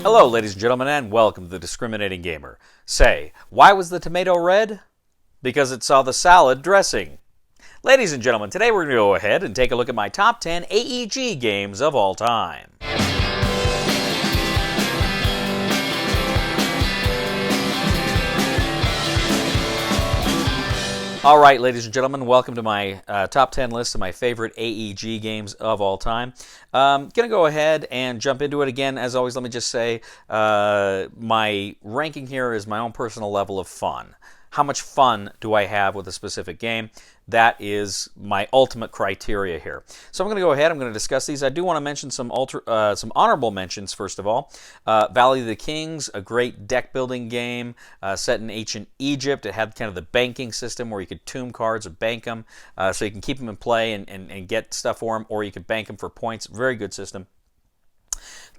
Hello, ladies and gentlemen, and welcome to The Discriminating Gamer. Say, why was the tomato red? Because it saw the salad dressing. Ladies and gentlemen, today we're going to go ahead and take a look at my top 10 AEG games of all time. All right, ladies and gentlemen, welcome to my top 10 list of my favorite AEG games of all time. Going to go ahead and jump into it again. As always, let me just say my ranking here is my own personal level of fun. How much fun do I have with a specific game? That is my ultimate criteria here. So I'm going to go ahead. I'm going to discuss these. I do want to mention some honorable mentions, first of all. Valley of the Kings, a great deck-building game set in ancient Egypt. It had kind of the banking system where you could tomb cards or bank them so you can keep them in play and get stuff for them, or you could bank them for points. Very good system.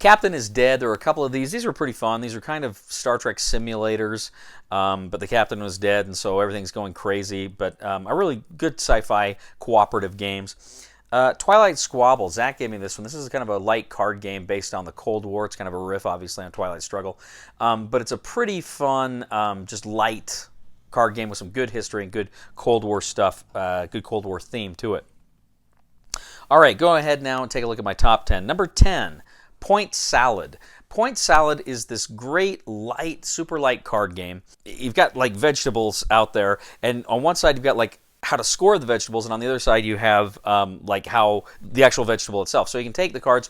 Captain is Dead. There were a couple of these. These were pretty fun. These are kind of Star Trek simulators, but the captain was dead, and so everything's going crazy. But a really good sci-fi cooperative games. Twilight Squabble. Zach gave me this one. This is kind of a light card game based on the Cold War. It's kind of a riff, obviously, on Twilight Struggle. But it's a pretty fun, just light card game with some good history and good Cold War stuff, good Cold War theme to it. All right, go ahead now and take a look at my top 10. Number 10. Point Salad. Point Salad is this great, light, super light card game. You've got like vegetables out there, and on one side you've got like how to score the vegetables, and on the other side you have like how the actual vegetable itself. So you can take the cards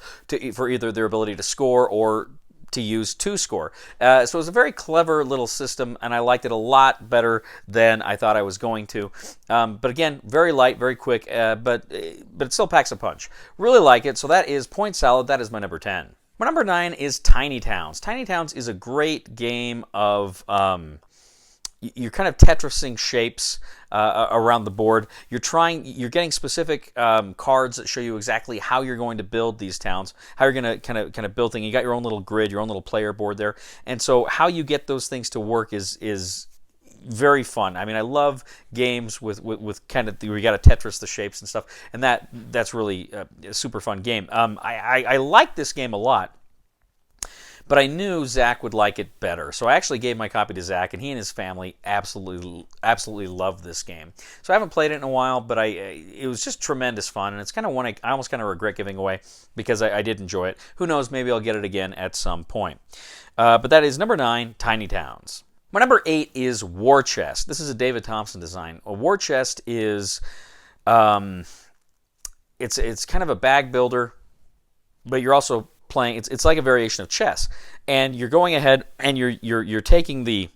for either their ability to score or to use to score. So it was a very clever little system, and I liked it a lot better than I thought I was going to. But again, very light, very quick, but it still packs a punch. Really like it, so that is Point Salad. That is my number 10. My number 9 is Tiny Towns. Tiny Towns is a great game of... you're kind of Tetrising shapes around the board. You're getting specific cards that show you exactly how you're going to build these towns, how you're going to kind of build things. You got your own little grid, your own little player board there, and so how you get those things to work is very fun. I mean, I love games with kind of where you got to Tetris the shapes and stuff, and that's really a super fun game. I like this game a lot. But I knew Zach would like it better, so I actually gave my copy to Zach, and he and his family absolutely loved this game. So I haven't played it in a while, but it was just tremendous fun, and it's kind of one I almost kind of regret giving away because I did enjoy it. Who knows, maybe I'll get it again at some point. But that is number 9, Tiny Towns. My number 8 is War Chest. This is a David Thompson design. A War Chest is it's kind of a bag builder, but you're also playing. It's like a variation of chess, and you're going ahead and you're taking the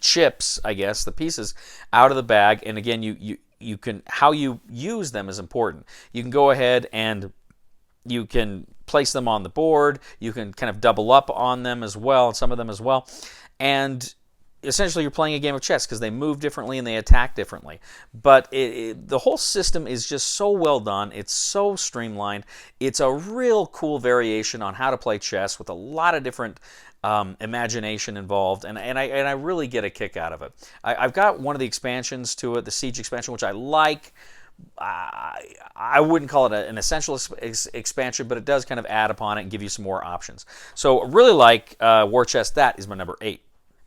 chips, I guess, the pieces out of the bag, and again you can, how you use them is important. You can go ahead and you can place them on the board. You can kind of double up on them as well, some of them as well, and essentially you're playing a game of chess because they move differently and they attack differently. But the whole system is just so well done. It's so streamlined. It's a real cool variation on how to play chess with a lot of different imagination involved, and I really get a kick out of it. I've got one of the expansions to it, the Siege expansion, which I like. I wouldn't call it an essential expansion, but it does kind of add upon it and give you some more options. So really like War Chest. That is my number 8.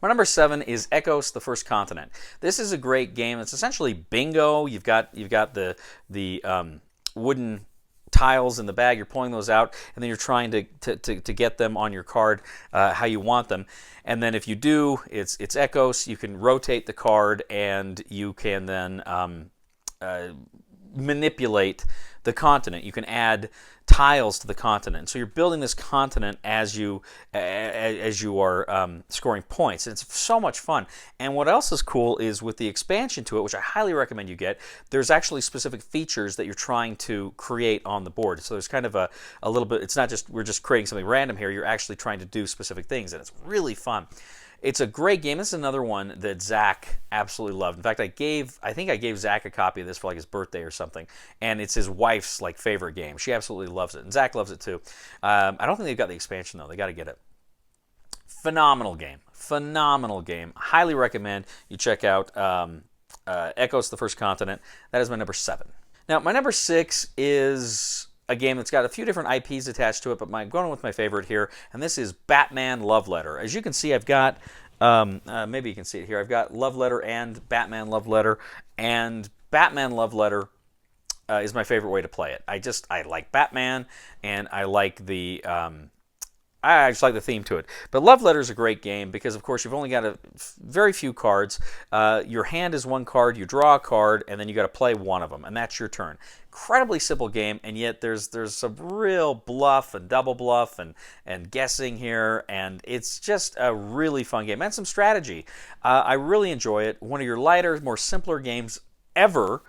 My number 7 is Echos: The First Continent. This is a great game. It's essentially bingo. You've got the wooden tiles in the bag. You're pulling those out, and then you're trying to get them on your card how you want them. And then if you do, it's Echos. You can rotate the card, and you can then manipulate the continent. You can add tiles to the continent. So you're building this continent as you are scoring points. And it's so much fun. And what else is cool is with the expansion to it, which I highly recommend you get, there's actually specific features that you're trying to create on the board. So there's kind of a little bit, it's not just we're just creating something random here, you're actually trying to do specific things, and it's really fun. It's a great game. This is another one that Zach absolutely loved. In fact, I think I gave Zach a copy of this for like his birthday or something, and it's his wife's like favorite game. She absolutely loves it, and Zach loves it too. I don't think they've got the expansion though. They got to get it. Phenomenal game. Highly recommend you check out Echos: The First Continent. That is my number 7. Now, my number 6 is a game that's got a few different IPs attached to it, but I'm going with my favorite here, and this is Batman Love Letter. As you can see, I've got, maybe you can see it here, I've got Love Letter and Batman Love Letter, and Batman Love Letter is my favorite way to play it. I like Batman, and I just like the theme to it. But Love Letter is a great game because, of course, you've only got very few cards. Your hand is one card, you draw a card, and then you got to play one of them, and that's your turn. Incredibly simple game, and yet there's some real bluff and double bluff and guessing here, and it's just a really fun game and some strategy. I really enjoy it. One of your lighter, more simpler games ever,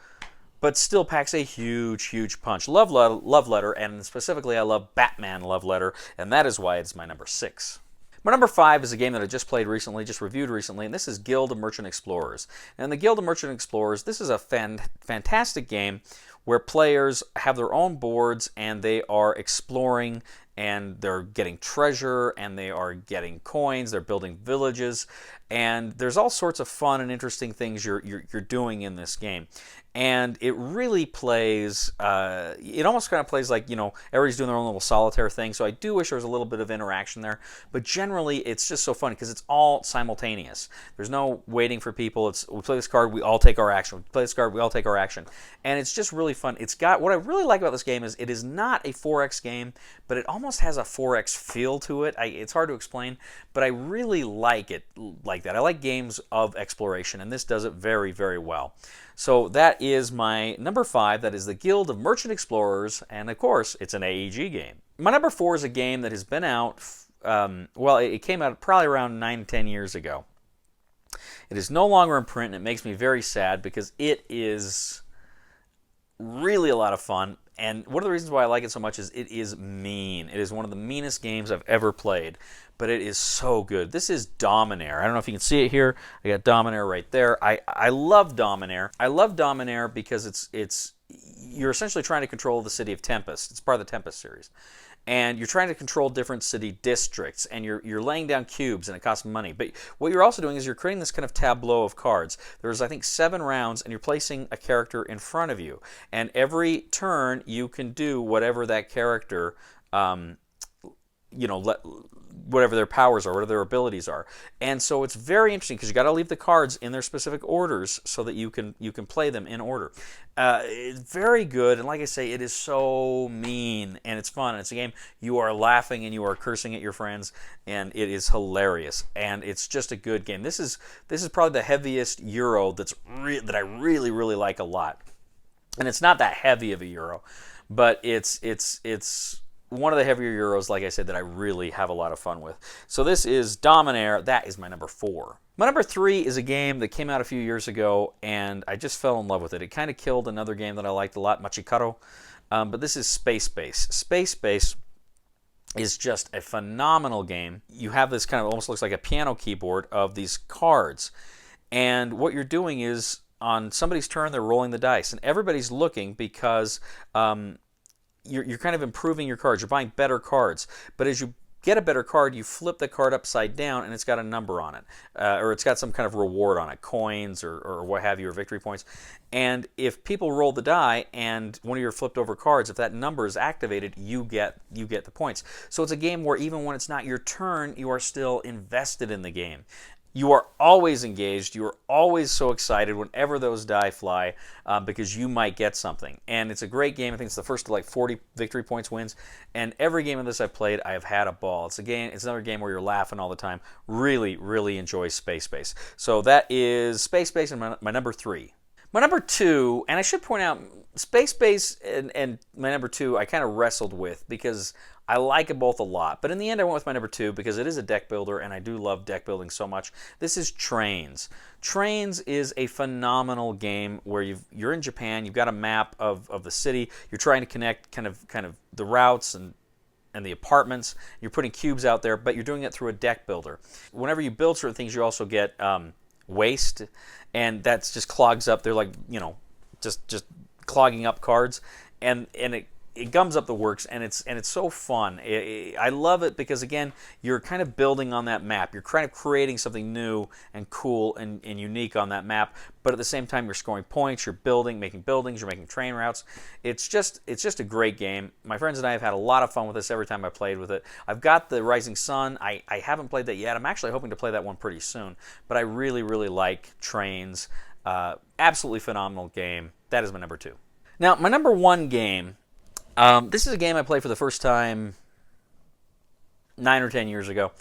but still packs a huge, huge punch. Love Letter, and specifically I love Batman Love Letter, and that is why it's my number 6. My number 5 is a game that I just played recently, just reviewed recently, and this is Guild of Merchant Explorers. And the Guild of Merchant Explorers, this is a fantastic game where players have their own boards and they are exploring and they're getting treasure and they are getting coins, they're building villages, and there's all sorts of fun and interesting things you're doing in this game. And it really plays, it almost kind of plays like, everybody's doing their own little solitaire thing, so I do wish there was a little bit of interaction there, but generally it's just so fun because it's all simultaneous. There's no waiting for people. We play this card, we all take our action. We play this card, we all take our action. And it's just really fun. What I really like about this game is it is not a 4X game, but it almost has a 4X feel to it. It's hard to explain, but I really like it like that. I like games of exploration, and this does it very, very well. So that is my number 5. That is the Guild of Merchant Explorers, and of course, it's an AEG game. My number 4 is a game that has been out, it came out probably around 9-10 years ago. It is no longer in print, and it makes me very sad because it is really a lot of fun. And one of the reasons why I like it so much is it is mean. It is one of the meanest games I've ever played, but it is so good. This is Dominar. I don't know if you can see it here. I got Dominar right there. I love Dominar. I love Dominar because you're essentially trying to control the city of Tempest. It's part of the Tempest series. And you're trying to control different city districts, and you're laying down cubes, and it costs money. But what you're also doing is you're creating this kind of tableau of cards. There's, I think, 7 rounds, and you're placing a character in front of you. And every turn, you can do whatever that character, whatever their powers are, whatever their abilities are. And so it's very interesting because you got to leave the cards in their specific orders so that you can play them in order. It's very good, and like I say, it is so mean and it's fun. It's a game you are laughing and you are cursing at your friends, and it is hilarious. And it's just a good game. This is probably the heaviest Euro that I really, really like a lot. And it's not that heavy of a Euro, but it's one of the heavier Euros, like I said, that I really have a lot of fun with. So this is Dominar. That is my number 4. My number 3 is a game that came out a few years ago, and I just fell in love with it. It kind of killed another game that I liked a lot, Machikaro. But this is Space Base. Space Base is just a phenomenal game. You have this kind of almost looks like a piano keyboard of these cards. And what you're doing is, on somebody's turn, they're rolling the dice. And everybody's looking because you're kind of improving your cards. You're buying better cards. But as you get a better card, you flip the card upside down, and it's got a number on it. Or it's got some kind of reward on it, coins or what have you, or victory points. And if people roll the die, and one of your flipped over cards, if that number is activated, you get the points. So it's a game where even when it's not your turn, you are still invested in the game. You are always engaged. You are always so excited whenever those die fly because you might get something. And it's a great game. I think it's the first to like 40 victory points wins. And every game of this I've played, I have had a ball. It's another game where you're laughing all the time. Really, really enjoy Space Base. So that is Space Base and my number 3. My number 2, and I should point out, Space Base and my number 2 I kind of wrestled with because I like them both a lot. But in the end, I went with my number 2 because it is a deck builder, and I do love deck building so much. This is Trains. Trains is a phenomenal game where you're in Japan. You've got a map of the city. You're trying to connect kind of the routes and the apartments. You're putting cubes out there, but you're doing it through a deck builder. Whenever you build certain things, you also get waste, and that's just clogs up. They're like, just clogging up cards, and it gums up the works, and it's so fun. I love it because, again, you're kind of building on that map. You're kind of creating something new and cool and unique on that map, but at the same time you're scoring points, you're building, making buildings, you're making train routes. It's just a great game. My friends and I have had a lot of fun with this every time I played with it. I've got the Rising Sun. I haven't played that yet. I'm actually hoping to play that one pretty soon, but I really, really like trains. Absolutely phenomenal game. That is my number 2. Now, my number 1 game, this is a game I played for the first time 9 or 10 years ago,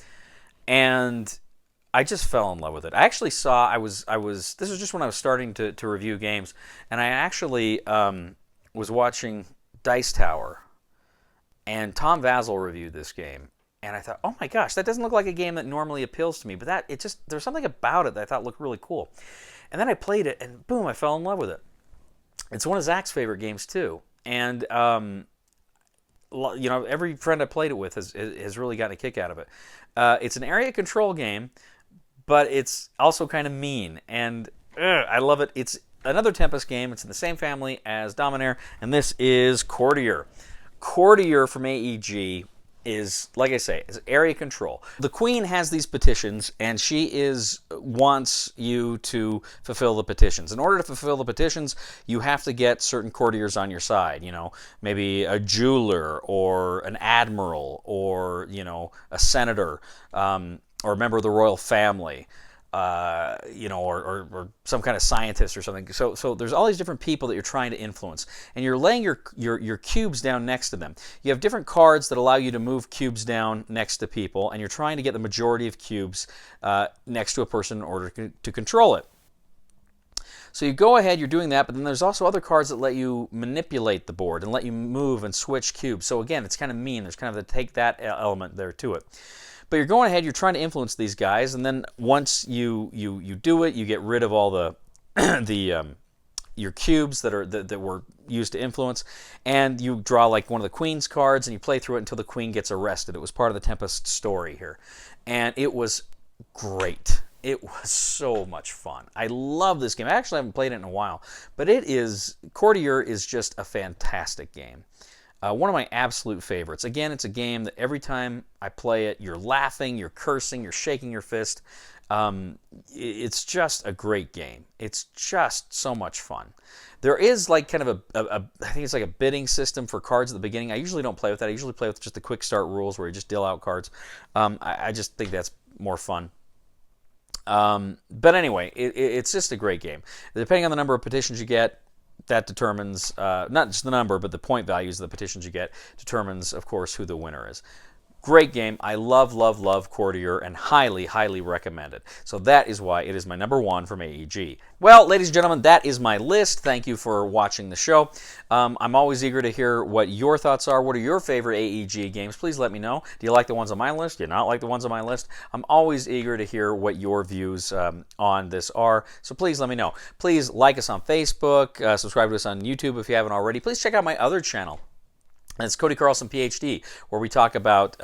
and I just fell in love with it. I actually saw, this was just when I was starting to review games, and I actually was watching Dice Tower, and Tom Vazel reviewed this game, and I thought, oh my gosh, that doesn't look like a game that normally appeals to me, but there's something about it that I thought looked really cool. And then I played it, and boom, I fell in love with it. It's one of Zach's favorite games too, and every friend I played it with has really gotten a kick out of it. It's an area control game, but it's also kind of mean, and I love it. It's another Tempest game. It's in the same family as Dominar, and this is Courtier. Courtier from AEG is, like I say, is area control. The Queen has these petitions, and she wants you to fulfill the petitions. In order to fulfill the petitions, you have to get certain courtiers on your side. Maybe a jeweler or an admiral or a senator or a member of the royal family. Or some kind of scientist or something. So there's all these different people that you're trying to influence, and you're laying your cubes down next to them. You have different cards that allow you to move cubes down next to people, and you're trying to get the majority of cubes next to a person in order to control it. So you go ahead, you're doing that, but then there's also other cards that let you manipulate the board and let you move and switch cubes. So again, it's kind of mean. There's kind of the take that element there to it. But you're going ahead, you're trying to influence these guys, and then once you do it, you get rid of all the your cubes that were used to influence, and you draw like one of the Queen's cards, and you play through it until the Queen gets arrested. It was part of the Tempest story here, and it was great. It was so much fun. I love this game. I actually haven't played it in a while, but Courtier is just a fantastic game. One of my absolute favorites. Again, it's a game that every time I play it, you're laughing, you're cursing, you're shaking your fist. It's just a great game. It's just so much fun. There is like kind of I think it's like a bidding system for cards at the beginning. I usually don't play with that. I usually play with just the quick start rules where you just deal out cards. I just think that's more fun. But anyway, it's just a great game. Depending on the number of petitions you get, that determines, not just the number, but the point values of the petitions you get determines, of course, who the winner is. Great game. I love, love, love Courtier and highly, highly recommend it. So that is why it is my number 1 from AEG. Well, ladies and gentlemen, that is my list. Thank you for watching the show. I'm always eager to hear what your thoughts are. What are your favorite AEG games? Please let me know. Do you like the ones on my list? Do you not like the ones on my list? I'm always eager to hear what your views on this are. So please let me know. Please like us on Facebook. Subscribe to us on YouTube if you haven't already. Please check out my other channel. And it's Cody Carlson, PhD, where we talk about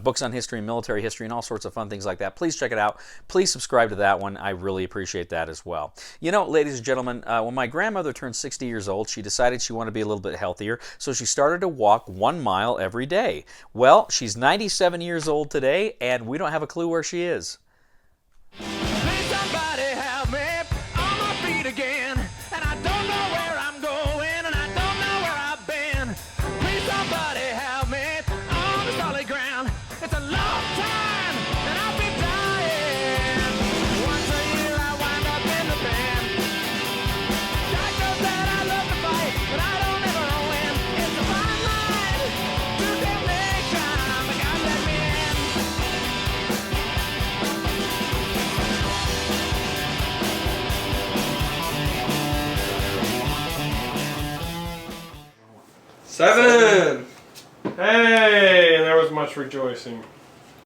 books on history and military history and all sorts of fun things like that. Please check it out. Please subscribe to that one. I really appreciate that as well. Ladies and gentlemen, when my grandmother turned 60 years old, she decided she wanted to be a little bit healthier, so she started to walk 1 mile every day. Well, she's 97 years old today, and we don't have a clue where she is. Please somebody help me on my feet again, and I don't know where I'm going, and I don't know where I've been. Please somebody help me on the solid ground. It's a long time, and I'll be dying. Once a year I wind up in the band. God knows that I love to fight, but I don't ever win. It's a fine line to damnation, but God let me in. 7! Hey, and there was much rejoicing.